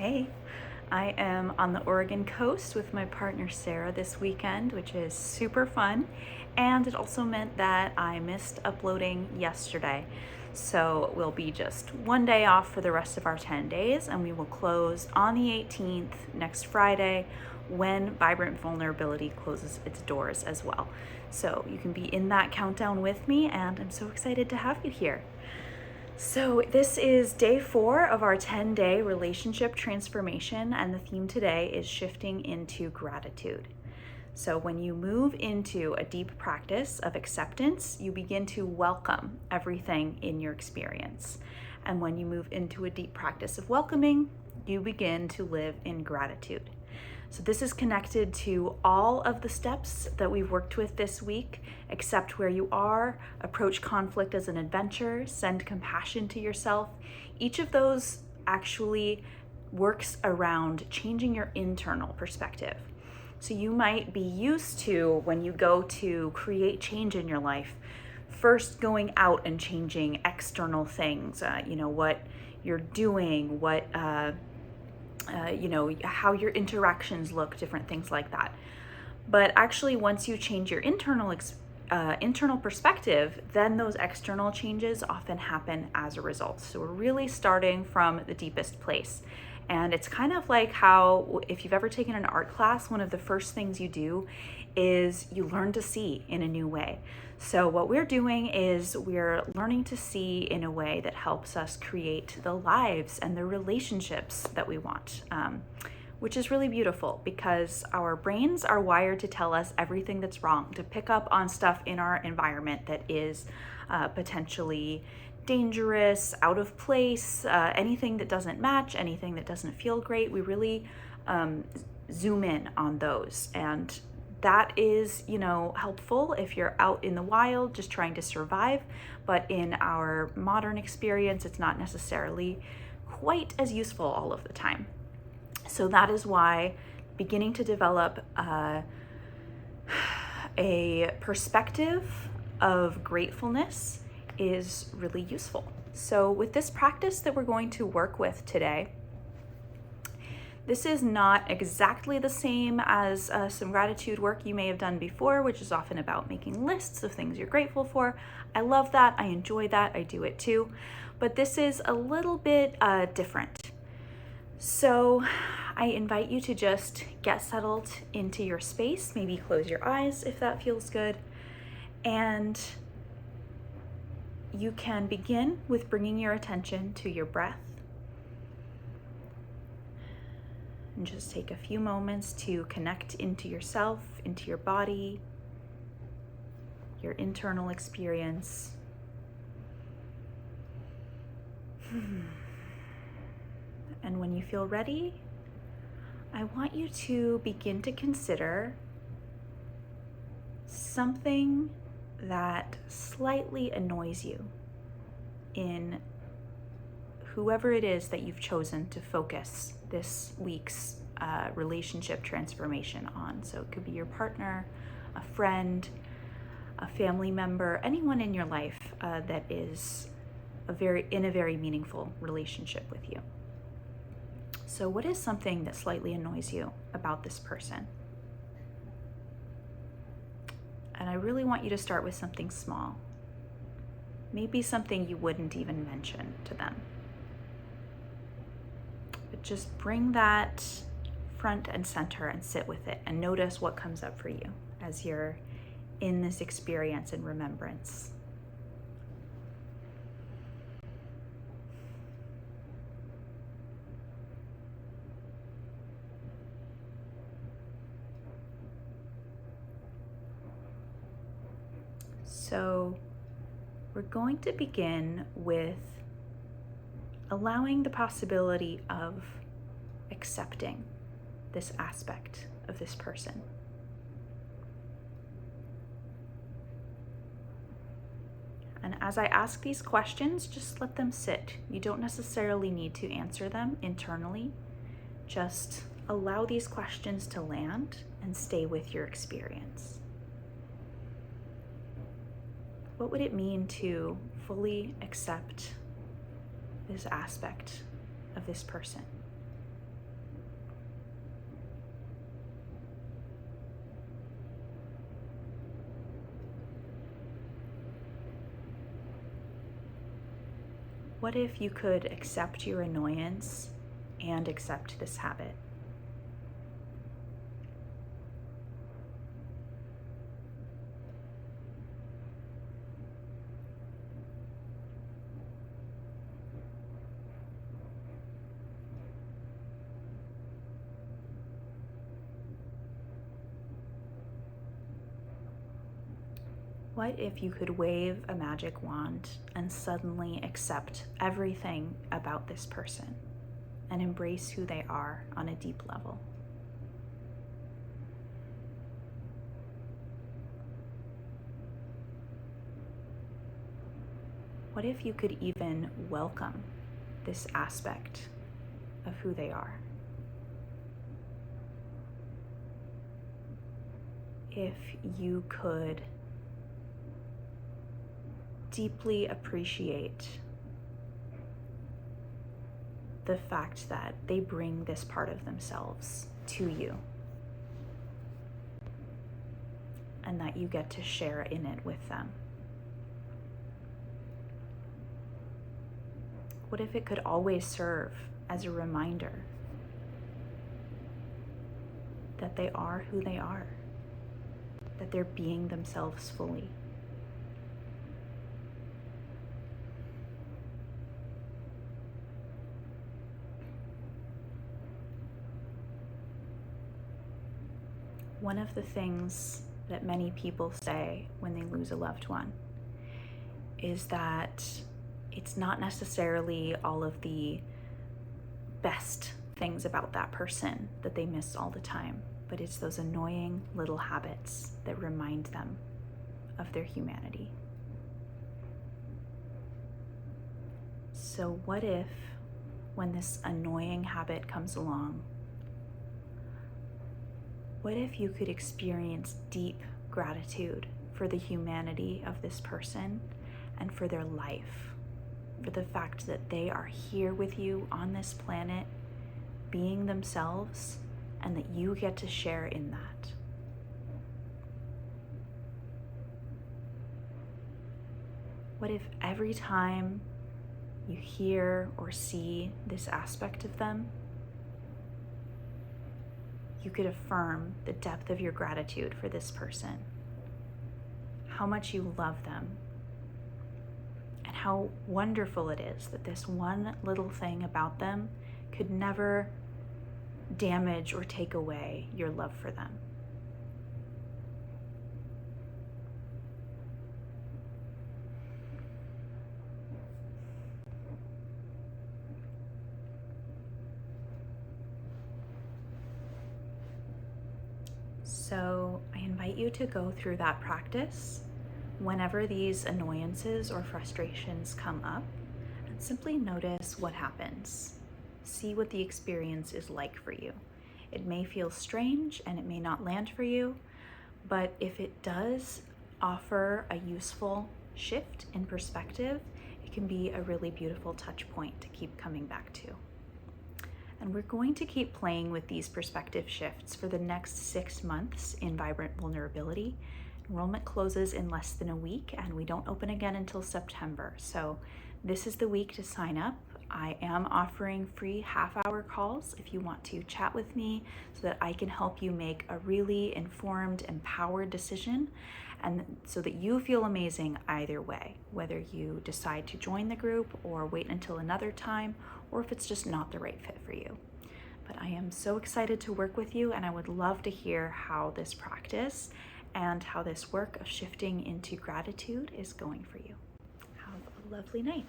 Hey, I am on the Oregon coast with my partner Sarah this weekend, which is super fun. And it also meant that I missed uploading yesterday. So we'll be just one day off for the rest of our 10 days, and we will close on the 18th, next Friday, when Vibrant Vulnerability closes its doors as well. So you can be in that countdown with me, and I'm so excited to have you here. So, this is day 4 of our 10-day relationship transformation, and the theme today is shifting into gratitude. So, when you move into a deep practice of acceptance, you begin to welcome everything in your experience. And when you move into a deep practice of welcoming, you begin to live in gratitude. So this is connected to all of the steps that we've worked with this week. Accept where you are, approach conflict as an adventure, send compassion to yourself. Each of those actually works around changing your internal perspective. So you might be used to, when you go to create change in your life, first going out and changing external things, what you're doing, how your interactions look, different things like that. But actually, once you change your internal perspective, then those external changes often happen as a result. So we're really starting from the deepest place. And it's kind of like how, if you've ever taken an art class, one of the first things you do is you learn to see in a new way. So what we're doing is we're learning to see in a way that helps us create the lives and the relationships that we want, which is really beautiful because our brains are wired to tell us everything that's wrong, to pick up on stuff in our environment that is potentially dangerous, out of place, anything that doesn't match, anything that doesn't feel great. We really zoom in on those, and that is, helpful if you're out in the wild just trying to survive. But in our modern experience, it's not necessarily quite as useful all of the time. So that is why beginning to develop a perspective of gratefulness is really useful. So with this practice that we're going to work with today, this is not exactly the same as some gratitude work you may have done before, which is often about making lists of things you're grateful for. I love that. I enjoy that. I do it too. But this is a little bit different. So I invite you to just get settled into your space. Maybe close your eyes if that feels good. And you can begin with bringing your attention to your breath. And just take a few moments to connect into yourself, into your body, your internal experience. And when you feel ready, I want you to begin to consider something that slightly annoys you in whoever it is that you've chosen to focus this week's relationship transformation on. So it could be your partner, a friend, a family member, anyone in your life that is in a very meaningful relationship with you. So what is something that slightly annoys you about this person? And I really want you to start with something small. Maybe something you wouldn't even mention to them. But just bring that front and center and sit with it and notice what comes up for you as you're in this experience and remembrance. So we're going to begin with allowing the possibility of accepting this aspect of this person. And as I ask these questions, just let them sit. You don't necessarily need to answer them internally. Just allow these questions to land and stay with your experience. What would it mean to fully accept this aspect of this person? What if you could accept your annoyance and accept this habit? What if you could wave a magic wand and suddenly accept everything about this person and embrace who they are on a deep level? What if you could even welcome this aspect of who they are? If you could deeply appreciate the fact that they bring this part of themselves to you and that you get to share in it with them. What if it could always serve as a reminder that they are who they are, that they're being themselves fully? One of the things that many people say when they lose a loved one is that it's not necessarily all of the best things about that person that they miss all the time, but it's those annoying little habits that remind them of their humanity. So what if, when this annoying habit comes along, what if you could experience deep gratitude for the humanity of this person and for their life, for the fact that they are here with you on this planet, being themselves, and that you get to share in that? What if every time you hear or see this aspect of them, you could affirm the depth of your gratitude for this person, how much you love them, and how wonderful it is that this one little thing about them could never damage or take away your love for them. So I invite you to go through that practice whenever these annoyances or frustrations come up, and simply notice what happens. See what the experience is like for you. It may feel strange and it may not land for you, but if it does offer a useful shift in perspective, it can be a really beautiful touch point to keep coming back to. And we're going to keep playing with these perspective shifts for the next 6 months in Vibrant Vulnerability. Enrollment closes in less than a week, and we don't open again until September. So this is the week to sign up. I am offering free half-hour calls if you want to chat with me so that I can help you make a really informed, empowered decision, and so that you feel amazing either way, whether you decide to join the group or wait until another time, or if it's just not the right fit for you. But I am so excited to work with you, and I would love to hear how this practice and how this work of shifting into gratitude is going for you. Have a lovely night.